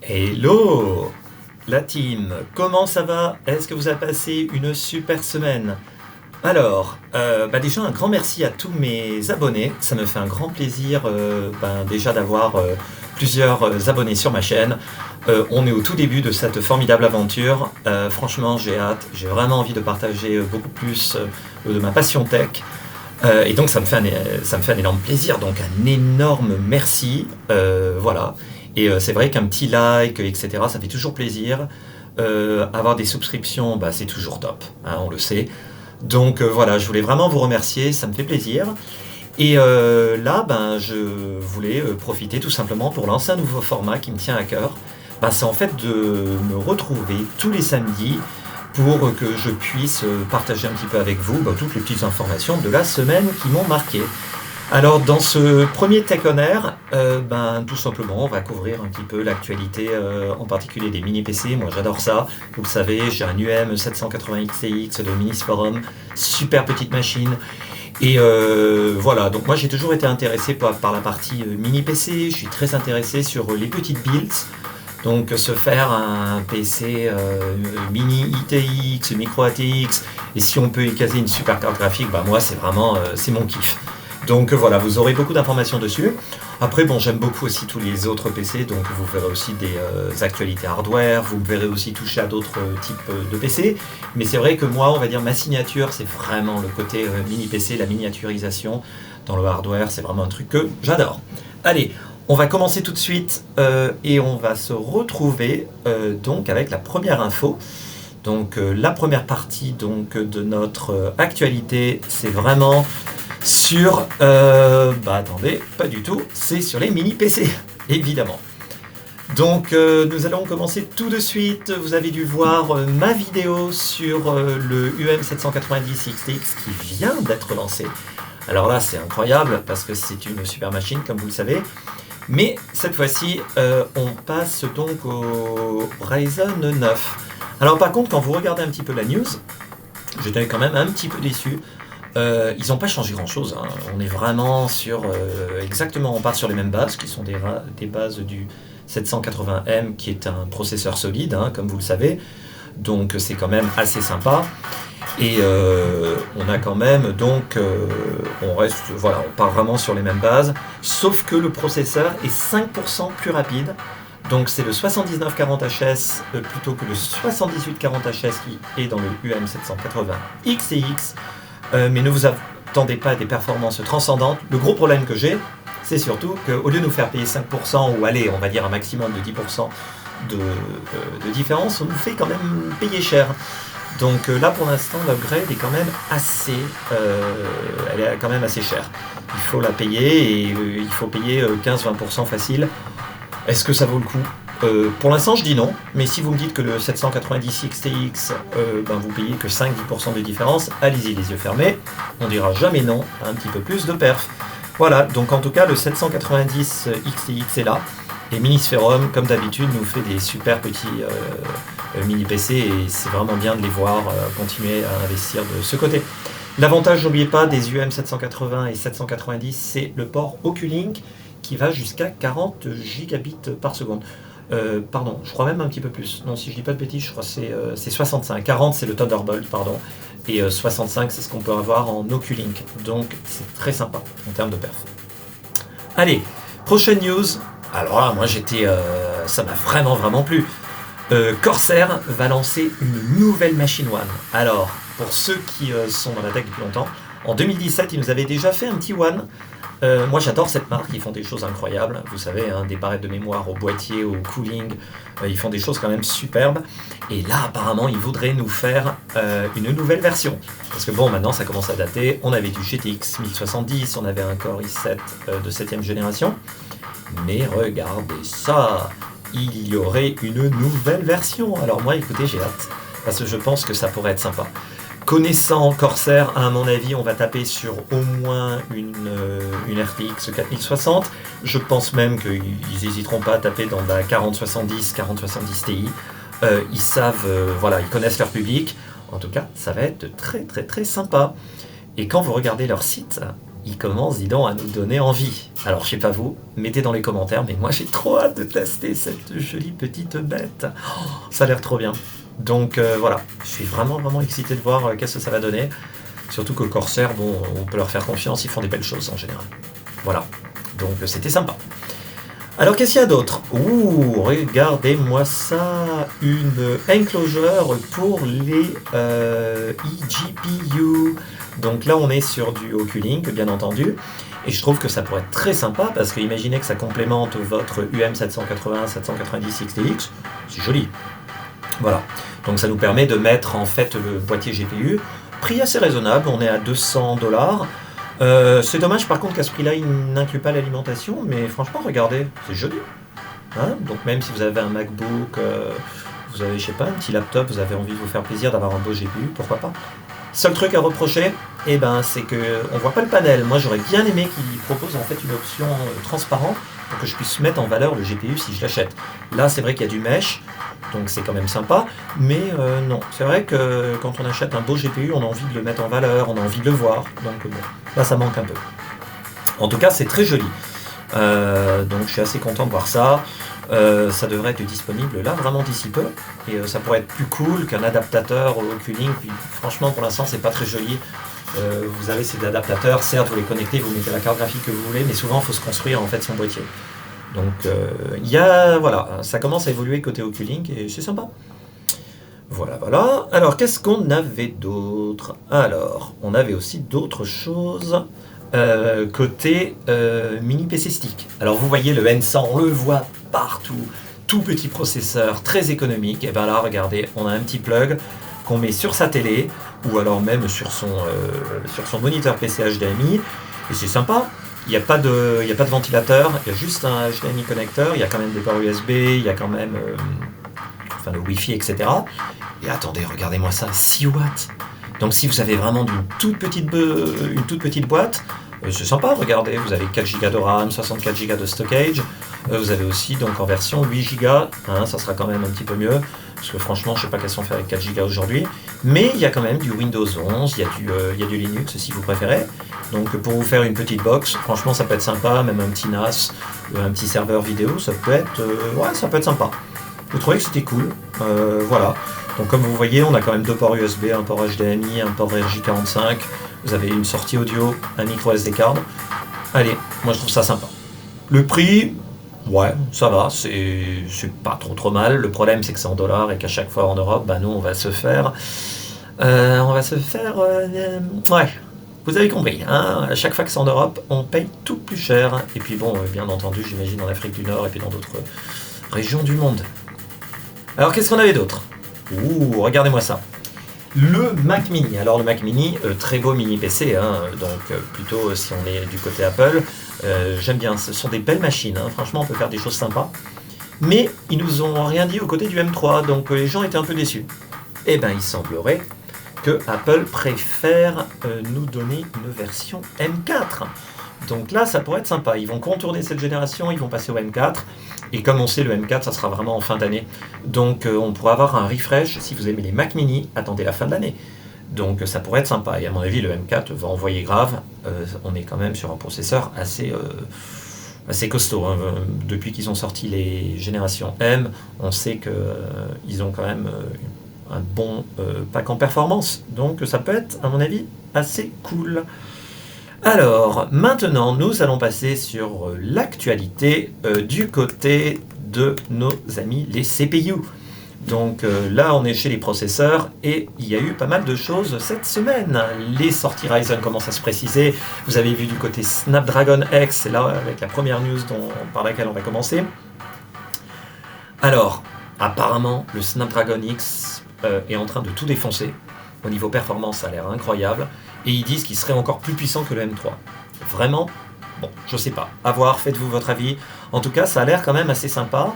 Hello la team, comment ça va? Est-ce que vous avez passé une super semaine? Alors, déjà un grand merci à tous mes abonnés, ça me fait un grand plaisir déjà d'avoir plusieurs abonnés sur ma chaîne. On est au tout début de cette formidable aventure, franchement j'ai hâte, j'ai vraiment envie de partager beaucoup plus de ma passion tech. Et donc ça me fait un énorme plaisir, donc un énorme merci, voilà. Et c'est vrai qu'un petit like, etc., ça fait toujours plaisir. Avoir des souscriptions, c'est toujours top, hein, on le sait. Donc voilà, je voulais vraiment vous remercier, ça me fait plaisir. Et là, je voulais profiter tout simplement pour lancer un nouveau format qui me tient à cœur. C'est en fait de me retrouver tous les samedis pour que je puisse partager un petit peu avec vous toutes les petites informations de la semaine qui m'ont marqué. Alors dans ce premier Tech On Air, tout simplement on va couvrir un petit peu l'actualité, en particulier des mini PC. Moi j'adore ça, vous le savez, j'ai un UM780 XTX de Minisforum, super petite machine. Et voilà, donc moi j'ai toujours été intéressé par la partie mini PC, je suis très intéressé sur les petites builds. Donc se faire un PC mini ITX, micro ATX, et si on peut y caser une super carte graphique, moi c'est vraiment c'est mon kiff. Donc voilà, vous aurez beaucoup d'informations dessus. Après, j'aime beaucoup aussi tous les autres PC, donc vous verrez aussi des actualités hardware, vous me verrez aussi toucher à d'autres types de PC. Mais c'est vrai que moi, on va dire, ma signature, c'est vraiment le côté mini PC, la miniaturisation dans le hardware, c'est vraiment un truc que j'adore. Allez, on va commencer tout de suite et on va se retrouver donc avec la première info. Donc la première partie donc, de notre actualité, c'est vraiment sur... attendez, pas du tout, c'est sur les mini PC, évidemment. Donc nous allons commencer tout de suite. Vous avez dû voir ma vidéo sur le UM790 XTX qui vient d'être lancé. Alors là c'est incroyable parce que c'est une super machine comme vous le savez. Mais cette fois-ci on passe donc au Ryzen 9. Alors par contre quand vous regardez un petit peu la news, j'étais quand même un petit peu déçu. Ils n'ont pas changé grand chose, hein. On est vraiment sur exactement, on part sur les mêmes bases qui sont des bases du 780M qui est un processeur solide, hein, comme vous le savez, donc c'est quand même assez sympa. Et on a quand même donc on part vraiment sur les mêmes bases, sauf que le processeur est 5% plus rapide. Donc c'est le 7940HS plutôt que le 7840HS qui est dans le UM780 XTX. Mais ne vous attendez pas à des performances transcendantes. Le gros problème que j'ai, c'est surtout qu'au lieu de nous faire payer 5%, ou allez, on va dire un maximum de 10% de différence, on nous fait quand même payer cher. Donc là, pour l'instant, l'upgrade est quand même elle est quand même assez chère. Il faut la payer et il faut payer 15-20% facile. Est-ce que ça vaut le coup? Pour l'instant je dis non, mais si vous me dites que le 790 XTX vous payez que 5-10% de différence, allez-y les yeux fermés, on dira jamais non à un petit peu plus de perf. Voilà, donc en tout cas le 790 XTX est là, et Minisforum comme d'habitude nous fait des super petits mini PC et c'est vraiment bien de les voir continuer à investir de ce côté. L'avantage, n'oubliez pas, des UM780 et 790, c'est le port Oculink qui va jusqu'à 40 gigabits par seconde. Pardon, je crois même un petit peu plus. Non, si je dis pas de bêtises, je crois que c'est 65. 40, c'est le Thunderbolt, pardon. Et 65, c'est ce qu'on peut avoir en Oculink. Donc, c'est très sympa en termes de perf. Allez, prochaine news. Alors là, moi, ça m'a vraiment plu. Corsair va lancer une nouvelle machine One. Alors, pour ceux qui sont dans la tech depuis longtemps, en 2017, ils nous avaient déjà fait un petit One. Moi j'adore cette marque, ils font des choses incroyables, vous savez, hein, des barrettes de mémoire au boîtier, au cooling, ils font des choses quand même superbes. Et là apparemment ils voudraient nous faire une nouvelle version. Parce que maintenant ça commence à dater, on avait du GTX 1070, on avait un Core i7 de 7ème génération. Mais regardez ça, il y aurait une nouvelle version. Alors moi écoutez, j'ai hâte, parce que je pense que ça pourrait être sympa. Connaissant Corsair, à mon avis, on va taper sur au moins une RTX 4060. Je pense même qu'ils n'hésiteront pas à taper dans la 4070 Ti. Ils savent, ils connaissent leur public. En tout cas, ça va être très sympa. Et quand vous regardez leur site, il commence, dis donc, à nous donner envie. Alors, je sais pas vous, mettez dans les commentaires, mais moi j'ai trop hâte de tester cette jolie petite bête. Oh, ça a l'air trop bien. Donc voilà, je suis vraiment excité de voir qu'est-ce que ça va donner. Surtout que Corsair, bon, on peut leur faire confiance, ils font des belles choses en général. Voilà, donc c'était sympa. Alors qu'est-ce qu'il y a d'autre? Ouh, regardez-moi ça, une enclosure pour les eGPU. Donc là on est sur du Oculink bien entendu. Et je trouve que ça pourrait être très sympa parce que imaginez que ça complémente votre UM780-790 XTX, c'est joli. Voilà, donc ça nous permet de mettre en fait le boîtier GPU. Prix assez raisonnable, on est à 200$. C'est dommage par contre qu'à ce prix-là, il n'inclut pas l'alimentation, mais franchement, regardez, c'est joli. Hein, donc même si vous avez un MacBook, vous avez, je sais pas, un petit laptop, vous avez envie de vous faire plaisir d'avoir un beau GPU, pourquoi pas. Seul truc à reprocher, c'est qu'on voit pas le panel. Moi, j'aurais bien aimé qu'il propose en fait une option transparente pour que je puisse mettre en valeur le GPU si je l'achète. Là, c'est vrai qu'il y a du mesh, donc c'est quand même sympa, mais non. C'est vrai que quand on achète un beau GPU, on a envie de le mettre en valeur, on a envie de le voir, donc bon, là ça manque un peu. En tout cas, c'est très joli. Donc je suis assez content de voir ça. Ça devrait être disponible là vraiment d'ici peu, et ça pourrait être plus cool qu'un adaptateur au Oculink. Puis franchement, pour l'instant, c'est pas très joli. Vous avez ces adaptateurs, certes vous les connectez, vous mettez la carte graphique que vous voulez, mais souvent il faut se construire en fait son boîtier. Donc voilà, ça commence à évoluer côté Oculink et c'est sympa. Voilà. Alors qu'est-ce qu'on avait d'autre? Alors, on avait aussi d'autres choses côté mini PC stick. Alors vous voyez le N100, on le voit partout, tout petit processeur, très économique. Et bien là, regardez, on a un petit plug qu'on met sur sa télé ou alors même sur son moniteur PC HDMI, et c'est sympa. Il n'y a pas de ventilateur, il y a juste un HDMI connecteur, il y a quand même des ports USB, il y a quand même le Wi-Fi, etc. Et attendez, regardez-moi ça, 6 watts. Donc si vous avez vraiment une toute petite boîte, c'est sympa, regardez, vous avez 4 Go de RAM, 64 Go de stockage, vous avez aussi donc en version 8 Go, ça sera quand même un petit peu mieux, parce que franchement je sais pas qu'elles sont faites avec 4 Go aujourd'hui, mais il y a quand même du Windows 11, il y a du Linux si vous préférez, donc pour vous faire une petite box, franchement ça peut être sympa, même un petit NAS, un petit serveur vidéo, ça peut être sympa. Je trouvais que c'était cool, voilà. Donc comme vous voyez, on a quand même 2 ports USB, un port HDMI, un port RJ45, vous avez une sortie audio, un micro SD card. Allez, moi je trouve ça sympa. Le prix, ouais, ça va, c'est pas trop mal. Le problème c'est que c'est en dollars et qu'à chaque fois en Europe, nous on va se faire... ouais, vous avez compris, à chaque fois que c'est en Europe, on paye tout plus cher. Et puis bon, bien entendu, j'imagine en Afrique du Nord et puis dans d'autres régions du monde. Alors qu'est-ce qu'on avait d'autre? Ouh, regardez-moi ça. Le Mac Mini. Alors le Mac Mini, très beau mini PC, donc plutôt si on est du côté Apple, j'aime bien, ce sont des belles machines, franchement on peut faire des choses sympas. Mais ils nous ont rien dit au côté du M3, donc les gens étaient un peu déçus. Eh bien il semblerait que Apple préfère nous donner une version M4. Donc là ça pourrait être sympa, ils vont contourner cette génération, ils vont passer au M4. Et comme on sait, le M4, ça sera vraiment en fin d'année. Donc on pourra avoir un refresh. Si vous aimez les Mac Mini, attendez la fin de l'année. Donc ça pourrait être sympa. Et à mon avis, le M4 va envoyer grave. On est quand même sur un processeur assez costaud. Depuis qu'ils ont sorti les générations M, on sait qu'ils ont quand même un bon pack en performance. Donc ça peut être, à mon avis, assez cool. Alors, maintenant, nous allons passer sur l'actualité du côté de nos amis les CPU. Donc là, on est chez les processeurs et il y a eu pas mal de choses cette semaine. Les sorties Ryzen commencent à se préciser. Vous avez vu du côté Snapdragon X, c'est là avec la première news par laquelle on va commencer. Alors, apparemment, le Snapdragon X est en train de tout défoncer. Au niveau performance, ça a l'air incroyable. Et ils disent qu'il serait encore plus puissant que le M3. Vraiment? Bon, je sais pas. À voir, faites-vous votre avis. En tout cas, ça a l'air quand même assez sympa.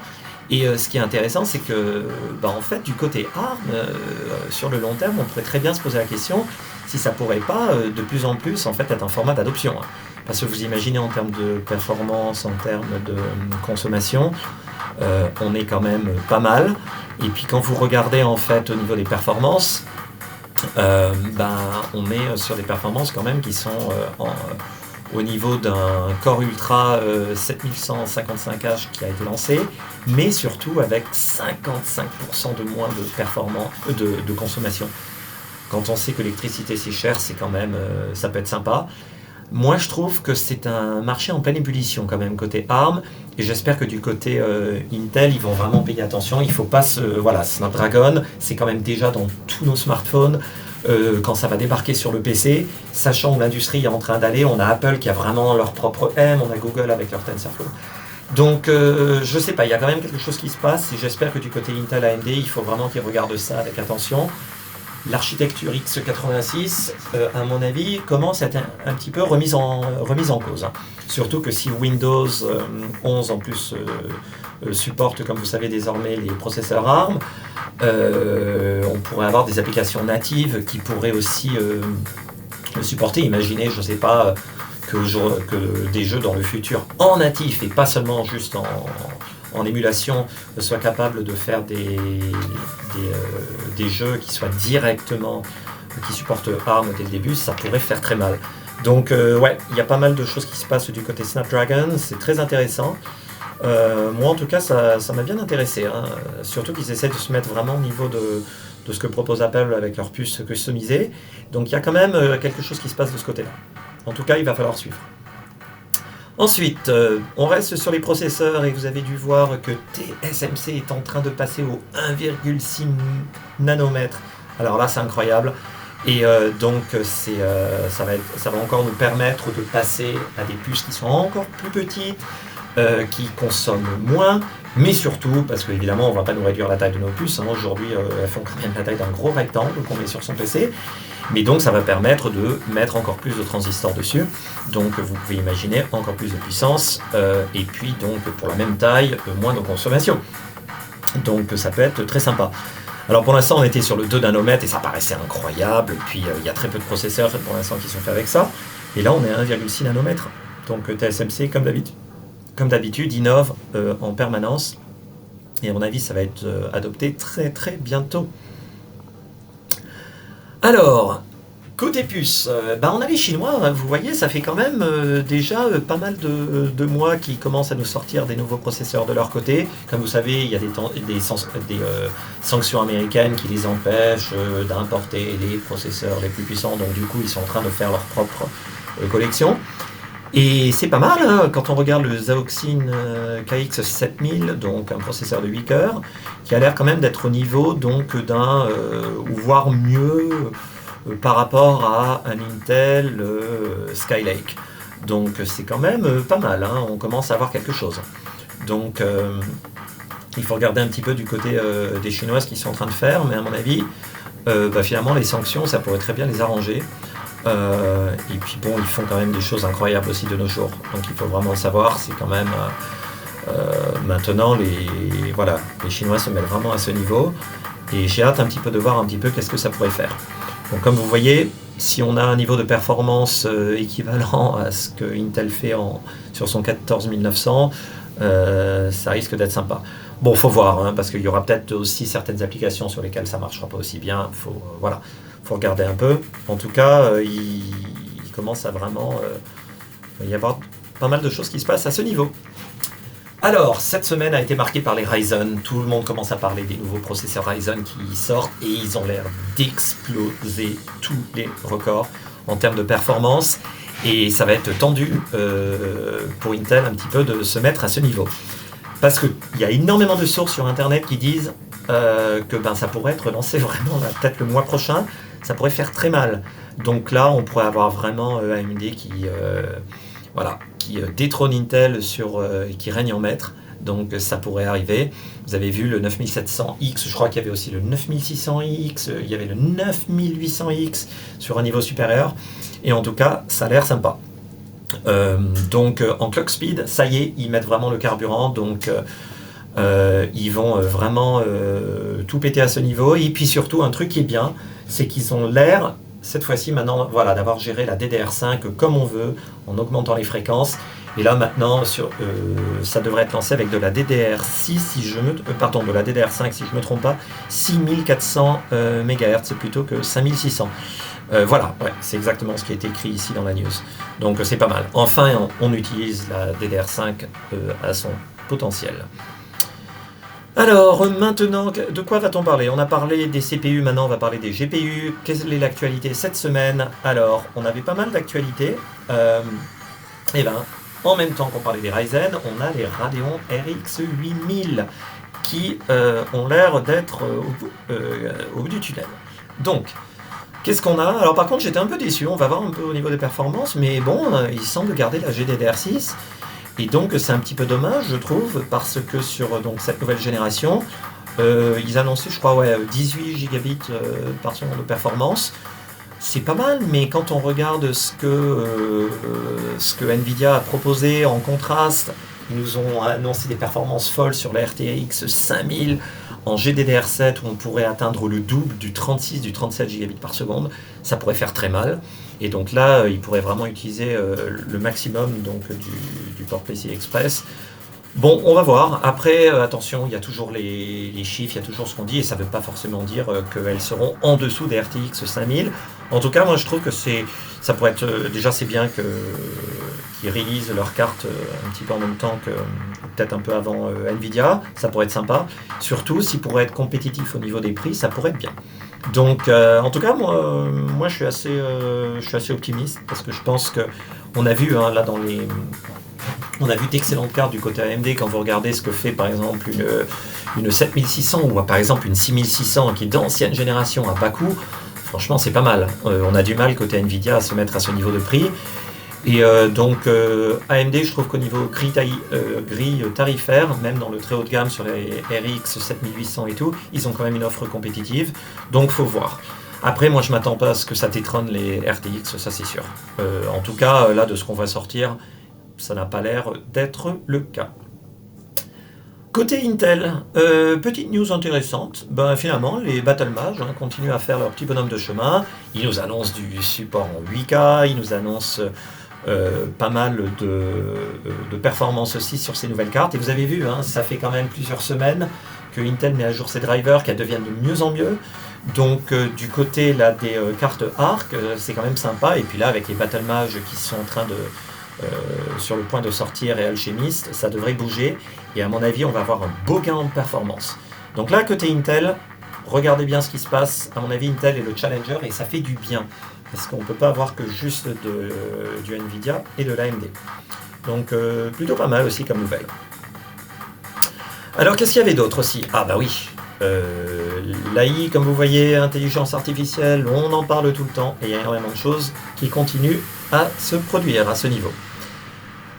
Et ce qui est intéressant, c'est que, en fait, du côté ARM, sur le long terme, on pourrait très bien se poser la question si ça pourrait pas, de plus en plus, en fait, être un format d'adoption. Parce que vous imaginez, en termes de performance, en termes de consommation, on est quand même pas mal. Et puis, quand vous regardez, en fait, au niveau des performances, on est sur des performances quand même qui sont au niveau d'un Core Ultra 7155H qui a été lancé, mais surtout avec 55% de moins de performance, de consommation. Quand on sait que l'électricité c'est cher, c'est quand même, ça peut être sympa. Moi, je trouve que c'est un marché en pleine ébullition quand même côté ARM, et j'espère que du côté Intel, ils vont vraiment payer attention. Il faut pas voilà, Snapdragon, c'est quand même déjà dans tous nos smartphones. Quand ça va débarquer sur le PC, sachant où l'industrie est en train d'aller, on a Apple qui a vraiment leur propre M, on a Google avec leur TensorFlow. Donc, je sais pas, il y a quand même quelque chose qui se passe, et j'espère que du côté Intel AMD, il faut vraiment qu'ils regardent ça avec attention. L'architecture x86, à mon avis, commence à être un petit peu remise en cause. Surtout que si Windows 11 en plus supporte, comme vous savez désormais, les processeurs ARM, on pourrait avoir des applications natives qui pourraient aussi le supporter. Imaginez, je ne sais pas, que des jeux dans le futur en natif et pas seulement juste en émulation soient capables de faire des jeux qui soient directement, qui supportent ARM dès le début, ça pourrait faire très mal. Donc ouais, il y a pas mal de choses qui se passent du côté Snapdragon, c'est très intéressant. Moi en tout cas ça m'a bien intéressé, hein. Surtout qu'ils essaient de se mettre vraiment au niveau de ce que propose Apple avec leurs puces customisées. Donc il y a quand même quelque chose qui se passe de ce côté-là. En tout cas, il va falloir suivre. Ensuite, on reste sur les processeurs et vous avez dû voir que TSMC est en train de passer au 1,6 nanomètres. Alors là, c'est incroyable. Et donc, ça va encore nous permettre de passer à des puces qui sont encore plus petites, qui consomment moins, mais surtout, parce qu'évidemment, on ne va pas nous réduire la taille de nos puces. Hein. Aujourd'hui, elles font quand même la taille d'un gros rectangle qu'on met sur son PC. Mais donc, ça va permettre de mettre encore plus de transistors dessus. Donc, vous pouvez imaginer encore plus de puissance. Et puis, donc, pour la même taille, moins de consommation. Donc, ça peut être très sympa. Alors, pour l'instant, on était sur le 2 nanomètres et ça paraissait incroyable. Et puis, il y a très peu de processeurs pour l'instant qui sont faits avec ça. Et là, on est à 1,6 nanomètres. Donc, TSMC, comme d'habitude, innove en permanence. Et à mon avis, ça va être adopté très, très bientôt. Alors, côté puce, on a les Chinois, hein, vous voyez, ça fait quand même déjà pas mal de mois qu'ils commencent à nous sortir des nouveaux processeurs de leur côté. Comme vous savez, il y a des sanctions américaines qui les empêchent d'importer les processeurs les plus puissants, donc du coup ils sont en train de faire leur propre collection. Et c'est pas mal, hein, quand on regarde le Zhaoxin KX7000, donc un processeur de 8 cœurs, qui a l'air quand même d'être au niveau donc d'un, ou voire mieux par rapport à un Intel Skylake. Donc c'est quand même pas mal, hein, on commence à avoir quelque chose. Donc il faut regarder un petit peu du côté des Chinois ce qu'ils sont en train de faire, mais à mon avis, finalement les sanctions, ça pourrait très bien les arranger. Et puis bon, ils font quand même des choses incroyables aussi de nos jours. Donc il faut vraiment le savoir, c'est quand même maintenant les Chinois se mettent vraiment à ce niveau. Et j'ai hâte un petit peu de voir un petit peu qu'est-ce que ça pourrait faire. Donc comme vous voyez, si on a un niveau de performance équivalent à ce que Intel fait sur son 14900, ça risque d'être sympa. Bon, faut voir, hein, parce qu'il y aura peut-être aussi certaines applications sur lesquelles ça ne marchera pas aussi bien. Faut regarder un peu. En tout cas, il commence à vraiment y avoir pas mal de choses qui se passent à ce niveau. Alors, cette semaine a été marquée par les Ryzen. Tout le monde commence à parler des nouveaux processeurs Ryzen qui sortent et ils ont l'air d'exploser tous les records en termes de performance. Et ça va être tendu pour Intel un petit peu de se mettre à ce niveau. Parce qu'il y a énormément de sources sur Internet qui disent que ça pourrait être lancé vraiment peut-être le mois prochain. Ça pourrait faire très mal. Donc là, on pourrait avoir vraiment AMD qui détrône Intel qui règne en maître. Donc ça pourrait arriver. Vous avez vu le 9700X, je crois qu'il y avait aussi le 9600X, il y avait le 9800X sur un niveau supérieur. Et en tout cas, ça a l'air sympa. Donc en clock speed, ça y est, ils mettent vraiment le carburant. Donc ils vont vraiment tout péter à ce niveau. Et puis surtout, un truc qui est bien, c'est qu'ils ont l'air, cette fois-ci maintenant, d'avoir géré la DDR5 comme on veut, en augmentant les fréquences. Et là maintenant, ça devrait être lancé avec de la DDR6, de la DDR5 si je ne me trompe pas, 6400 MHz plutôt que 5600. Voilà, ouais, c'est exactement ce qui est écrit ici dans la news. Donc c'est pas mal. Enfin, on utilise la DDR5 à son potentiel. Alors, maintenant, de quoi va-t-on parler? On a parlé des CPU, maintenant on va parler des GPU. Quelle est l'actualité cette semaine? Alors, on avait pas mal d'actualités. Et ben, en même temps qu'on parlait des Ryzen, on a les Radeon RX 8000 qui ont l'air d'être au bout du tunnel. Donc, qu'est-ce qu'on a? Alors par contre, j'étais un peu déçu, on va voir un peu au niveau des performances, mais bon, ils semblent garder la GDDR6. Et donc c'est un petit peu dommage, je trouve, parce que sur donc, cette nouvelle génération, ils annonçaient, je crois, 18 gigabits par seconde de performance. C'est pas mal, mais quand on regarde ce que Nvidia a proposé en contraste, ils nous ont annoncé des performances folles sur la RTX 5000 en GDDR7 où on pourrait atteindre le double du 36, du 37 gigabits par seconde. Ça pourrait faire très mal. Et donc là, ils pourraient vraiment utiliser le maximum donc, du port PCI Express. Bon, on va voir. Après, attention, il y a toujours les chiffres, il y a toujours ce qu'on dit, et ça ne veut pas forcément dire qu'elles seront en dessous des RTX 5000. En tout cas, moi, je trouve que ça pourrait être... déjà, c'est bien qu'ils réalisent leurs cartes un petit peu en même temps que peut-être un peu avant Nvidia. Ça pourrait être sympa. Surtout, s'ils pourraient être compétitifs au niveau des prix, ça pourrait être bien. Donc, en tout cas, moi je suis assez optimiste, parce que je pense qu'on a vu, là, on a vu d'excellentes cartes du côté AMD quand vous regardez ce que fait par exemple une 7600 ou par exemple une 6600 qui est d'ancienne génération à bas coût. Franchement, c'est pas mal. On a du mal côté Nvidia à se mettre à ce niveau de prix. Et donc AMD, je trouve qu'au niveau grille tarifaire, même dans le très haut de gamme sur les RX 7800 et tout, ils ont quand même une offre compétitive. Donc faut voir. Après, moi je m'attends pas à ce que ça détrône les RTX, ça c'est sûr. En tout cas, là de ce qu'on va sortir, ça n'a pas l'air d'être le cas. Côté Intel, petite news intéressante, finalement les Battle Mage continuent à faire leur petit bonhomme de chemin. Ils nous annoncent du support en 8K, ils nous annoncent pas mal de performances aussi sur ces nouvelles cartes. Et vous avez vu, ça fait quand même plusieurs semaines que Intel met à jour ses drivers, qu'elles deviennent de mieux en mieux. Donc du côté là, des cartes ARC, c'est quand même sympa. Et puis là, avec les Battle Mage qui sont en train sur le point de sortir et Alchemist, ça devrait bouger. Et à mon avis, on va avoir un beau gain en performance. Donc là, côté Intel, regardez bien ce qui se passe. À mon avis, Intel est le challenger et ça fait du bien. Parce qu'on ne peut pas avoir que juste du Nvidia et de l'AMD. Donc plutôt pas mal aussi comme nouvelle. Alors qu'est-ce qu'il y avait d'autre aussi? Ah bah oui, l'AI, comme vous voyez, intelligence artificielle, on en parle tout le temps. Et il y a énormément de choses qui continuent à se produire à ce niveau.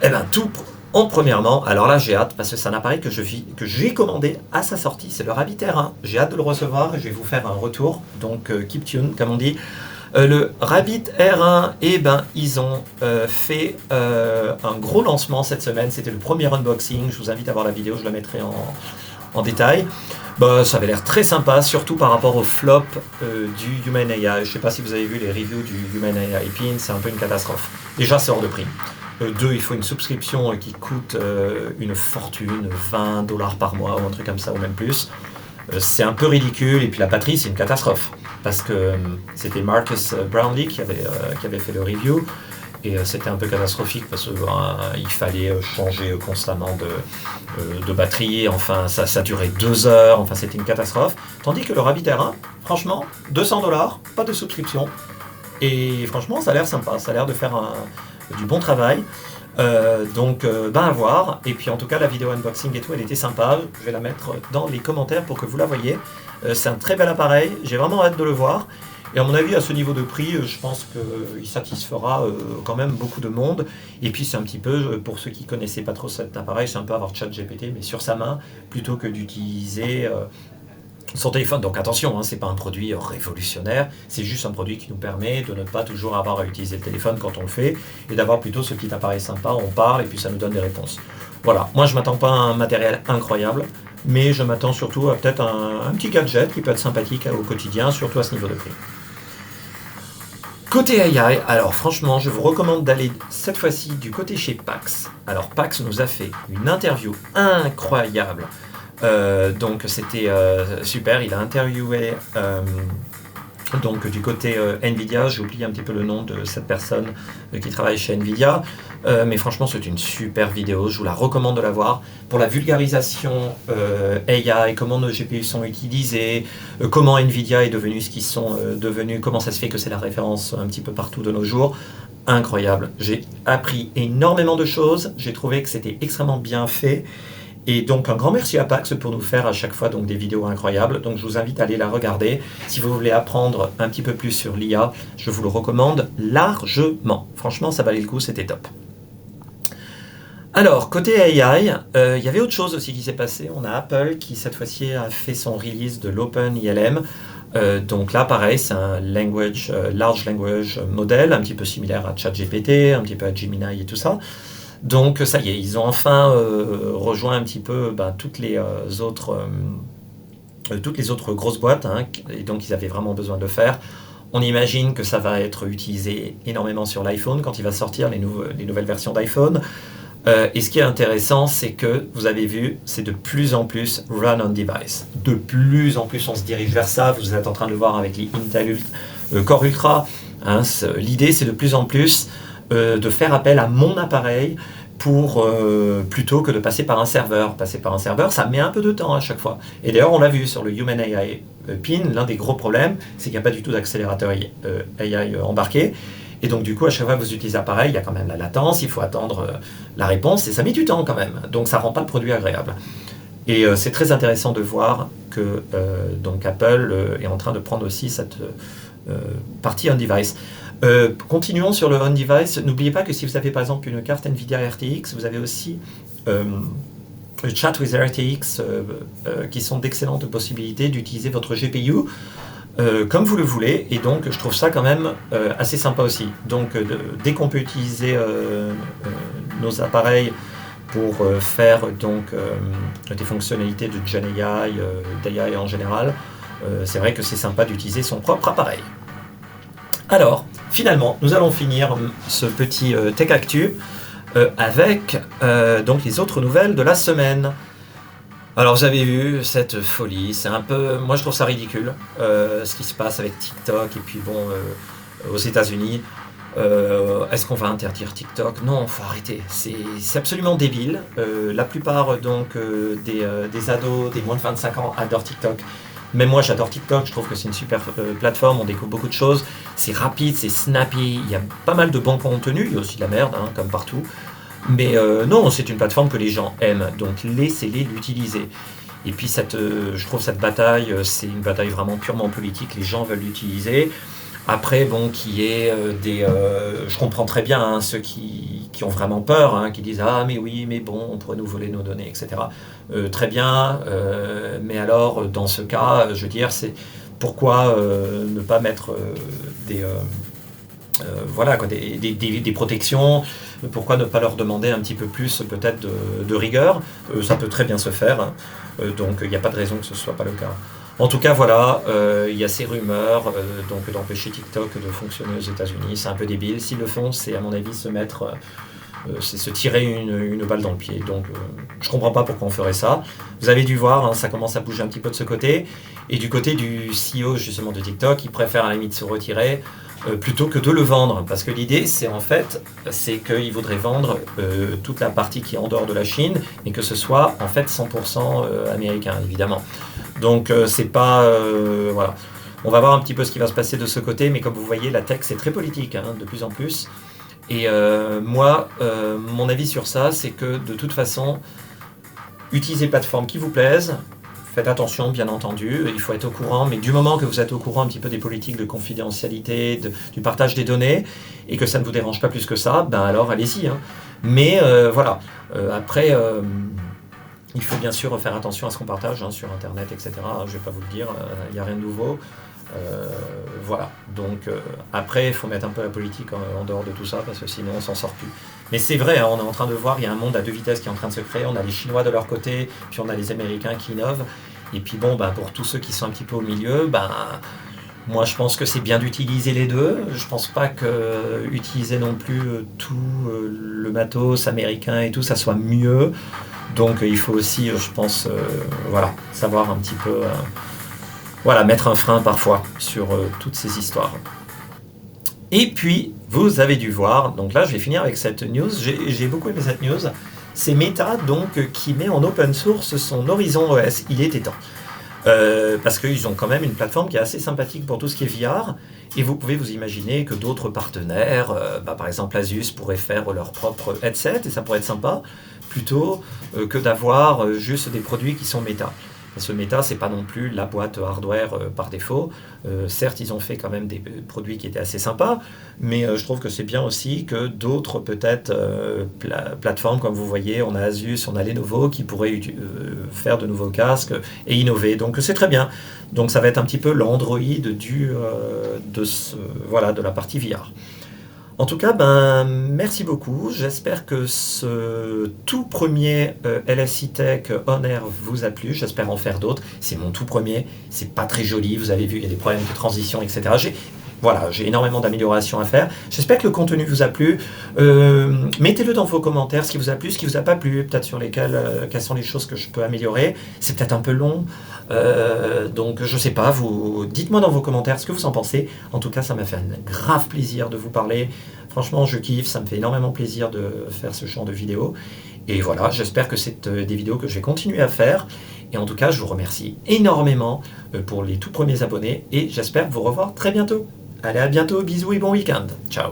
Eh bien tout premièrement, alors là j'ai hâte parce que c'est un appareil que j'ai commandé à sa sortie, c'est le Rabbit R1. J'ai hâte de le recevoir et je vais vous faire un retour, donc keep tuned comme on dit. Le Rabbit R1, ils ont fait un gros lancement cette semaine, c'était le premier unboxing, je vous invite à voir la vidéo, je la mettrai en détail. Ça avait l'air très sympa, surtout par rapport au flop du Human AI. Je ne sais pas si vous avez vu les reviews du Human AI Pin, c'est un peu une catastrophe. Déjà, c'est hors de prix. Deux, il faut une souscription qui coûte une fortune, $20 par mois ou un truc comme ça, ou même plus. C'est un peu ridicule, et puis la batterie, c'est une catastrophe. Parce que c'était Marcus Brownlee qui avait fait le review, et c'était un peu catastrophique parce qu'il fallait changer constamment de batterie, enfin ça durait 2 heures, enfin c'était une catastrophe. Tandis que le Rabbit R1, franchement, $200, pas de souscription, et franchement ça a l'air sympa, ça a l'air de faire du bon travail. Donc à voir, et puis en tout cas la vidéo unboxing et tout elle était sympa, je vais la mettre dans les commentaires pour que vous la voyez. C'est un très bel appareil, j'ai vraiment hâte de le voir, et à mon avis à ce niveau de prix je pense qu'il satisfera quand même beaucoup de monde. Et puis c'est un petit peu, pour ceux qui ne connaissaient pas trop cet appareil, c'est un peu avoir ChatGPT mais sur sa main plutôt que d'utiliser son téléphone. Donc attention, c'est pas un produit révolutionnaire, c'est juste un produit qui nous permet de ne pas toujours avoir à utiliser le téléphone quand on le fait, et d'avoir plutôt ce petit appareil sympa, on parle et puis ça nous donne des réponses. Voilà, moi je m'attends pas à un matériel incroyable, mais je m'attends surtout à peut-être un petit gadget qui peut être sympathique au quotidien, surtout à ce niveau de prix. Côté AI, alors franchement, je vous recommande d'aller cette fois-ci du côté chez Pax. Alors Pax nous a fait une interview incroyable. Donc c'était super, il a interviewé Donc du côté Nvidia, j'ai oublié un petit peu le nom de cette personne qui travaille chez Nvidia, mais franchement c'est une super vidéo, je vous la recommande de la voir. Pour la vulgarisation AI, comment nos GPU sont utilisés, comment Nvidia est devenu ce qu'ils sont devenus, comment ça se fait que c'est la référence un petit peu partout de nos jours. Incroyable, j'ai appris énormément de choses, j'ai trouvé que c'était extrêmement bien fait. Et donc un grand merci à Pax pour nous faire à chaque fois donc, des vidéos incroyables. Donc je vous invite à aller la regarder. Si vous voulez apprendre un petit peu plus sur l'IA, je vous le recommande largement. Franchement, ça valait le coup, c'était top. Alors, côté AI, il y avait autre chose aussi qui s'est passé. On a Apple qui cette fois-ci a fait son release de l'OpenILM. Donc là, pareil, c'est un large language model, un petit peu similaire à ChatGPT, un petit peu à Gemini et tout ça. Donc ça y est, ils ont enfin rejoint un petit peu toutes les autres grosses boîtes, hein, et donc ils avaient vraiment besoin de le faire. On imagine que ça va être utilisé énormément sur l'iPhone quand il va sortir les nouvelles versions d'iPhone. Et ce qui est intéressant, c'est que vous avez vu, c'est de plus en plus run on device. De plus en plus, on se dirige vers ça. Vous êtes en train de le voir avec les Intel Core Ultra. Hein, l'idée, c'est de plus en plus de faire appel à mon appareil plutôt que de passer par un serveur. Passer par un serveur, ça met un peu de temps à chaque fois. Et d'ailleurs, on l'a vu sur le Human AI Pin, l'un des gros problèmes, c'est qu'il n'y a pas du tout d'accélérateur AI embarqué. Et donc, du coup, à chaque fois que vous utilisez l'appareil, il y a quand même la latence, il faut attendre la réponse, et ça met du temps quand même. Donc, ça ne rend pas le produit agréable. Et c'est très intéressant de voir que donc Apple est en train de prendre aussi cette partie on-device. Continuons sur le on-device. N'oubliez pas que si vous avez par exemple une carte NVIDIA RTX, vous avez aussi Chat with RTX qui sont d'excellentes possibilités d'utiliser votre GPU comme vous le voulez, et donc je trouve ça quand même assez sympa aussi. Donc dès qu'on peut utiliser nos appareils pour faire donc des fonctionnalités de Gen AI, d'AI en général, c'est vrai que c'est sympa d'utiliser son propre appareil. Alors, finalement, nous allons finir ce petit Tech Actu avec donc les autres nouvelles de la semaine. Alors vous avez vu cette folie, c'est un peu, moi je trouve ça ridicule ce qui se passe avec TikTok et puis bon aux États-Unis. Est-ce qu'on va interdire TikTok? Non, faut arrêter. C'est absolument débile. La plupart donc des ados, des moins de 25 ans adorent TikTok. Même moi j'adore TikTok, je trouve que c'est une super plateforme, on découvre beaucoup de choses. C'est rapide, c'est snappy, il y a pas mal de bons contenus, il y a aussi de la merde, hein, comme partout. Mais non, c'est une plateforme que les gens aiment, donc laissez-les l'utiliser. Et puis je trouve cette bataille, c'est une bataille vraiment purement politique, les gens veulent l'utiliser. Après, bon, je comprends très bien hein, ceux qui ont vraiment peur, hein, qui disent « Ah, mais oui, mais bon, on pourrait nous voler nos données, etc. » Très bien, mais alors, dans ce cas, je veux dire, c'est pourquoi ne pas mettre des protections, pourquoi ne pas leur demander un petit peu plus peut-être de rigueur, ça peut très bien se faire, hein, donc il n'y a pas de raison que ce ne soit pas le cas. En tout cas, voilà, il y a ces rumeurs donc d'empêcher TikTok de fonctionner aux États-Unis. C'est un peu débile. S'ils le font, c'est à mon avis c'est se tirer une balle dans le pied. Donc, je ne comprends pas pourquoi on ferait ça. Vous avez dû voir, hein, ça commence à bouger un petit peu de ce côté. Et du côté du CEO justement de TikTok, il préfère à la limite se retirer plutôt que de le vendre. Parce que l'idée, c'est qu'il voudrait vendre toute la partie qui est en dehors de la Chine, et que ce soit en fait 100% américain, évidemment. Donc c'est pas... voilà. On va voir un petit peu ce qui va se passer de ce côté, mais comme vous voyez, la tech c'est très politique, hein, de plus en plus. Et moi, mon avis sur ça, c'est que de toute façon, utilisez les plateformes qui vous plaisent, faites attention bien entendu, il faut être au courant, mais du moment que vous êtes au courant un petit peu des politiques de confidentialité, du partage des données, et que ça ne vous dérange pas plus que ça, ben alors allez-y. Hein. Mais voilà, après... il faut bien sûr faire attention à ce qu'on partage hein, sur Internet, etc. Je ne vais pas vous le dire, il n'y a rien de nouveau. Voilà. Donc après, il faut mettre un peu la politique en dehors de tout ça, parce que sinon, on ne s'en sort plus. Mais c'est vrai, hein, on est en train de voir, il y a un monde à deux vitesses qui est en train de se créer. On a les Chinois de leur côté, puis on a les Américains qui innovent. Et puis bon, pour tous ceux qui sont un petit peu au milieu, moi je pense que c'est bien d'utiliser les deux. Je pense pas que utiliser non plus tout le matos américain et tout, ça soit mieux. Donc il faut aussi, je pense, savoir un petit peu voilà, mettre un frein parfois sur toutes ces histoires. Et puis, vous avez dû voir, donc là je vais finir avec cette news, j'ai beaucoup aimé cette news, c'est Meta donc qui met en open source son Horizon OS, il était temps. Parce qu'ils ont quand même une plateforme qui est assez sympathique pour tout ce qui est VR, et vous pouvez vous imaginer que d'autres partenaires, par exemple Asus pourrait faire leur propre headset, et ça pourrait être sympa, plutôt que d'avoir juste des produits qui sont Meta. Parce que Meta, c'est pas non plus la boîte hardware par défaut. Certes, ils ont fait quand même des produits qui étaient assez sympas, mais je trouve que c'est bien aussi que d'autres peut-être plateformes, comme vous voyez, on a Asus, on a Lenovo qui pourraient faire de nouveaux casques et innover. Donc c'est très bien. Donc ça va être un petit peu l'Android de la partie VR. En tout cas, merci beaucoup. J'espère que ce tout premier LSI Tech On Air vous a plu. J'espère en faire d'autres. C'est mon tout premier. C'est pas très joli. Vous avez vu, il y a des problèmes de transition, etc. J'ai énormément d'améliorations à faire. J'espère que le contenu vous a plu. Mettez-le dans vos commentaires, ce qui vous a plu, ce qui vous a pas plu, peut-être sur quelles sont les choses que je peux améliorer. C'est peut-être un peu long, donc je sais pas. Dites-moi dans vos commentaires ce que vous en pensez. En tout cas, ça m'a fait un grave plaisir de vous parler. Franchement, je kiffe. Ça me fait énormément plaisir de faire ce genre de vidéos. Et voilà, j'espère que c'est des vidéos que je vais continuer à faire. Et en tout cas, je vous remercie énormément pour les tout premiers abonnés. Et j'espère vous revoir très bientôt. Allez, à bientôt, bisous et bon week-end. Ciao.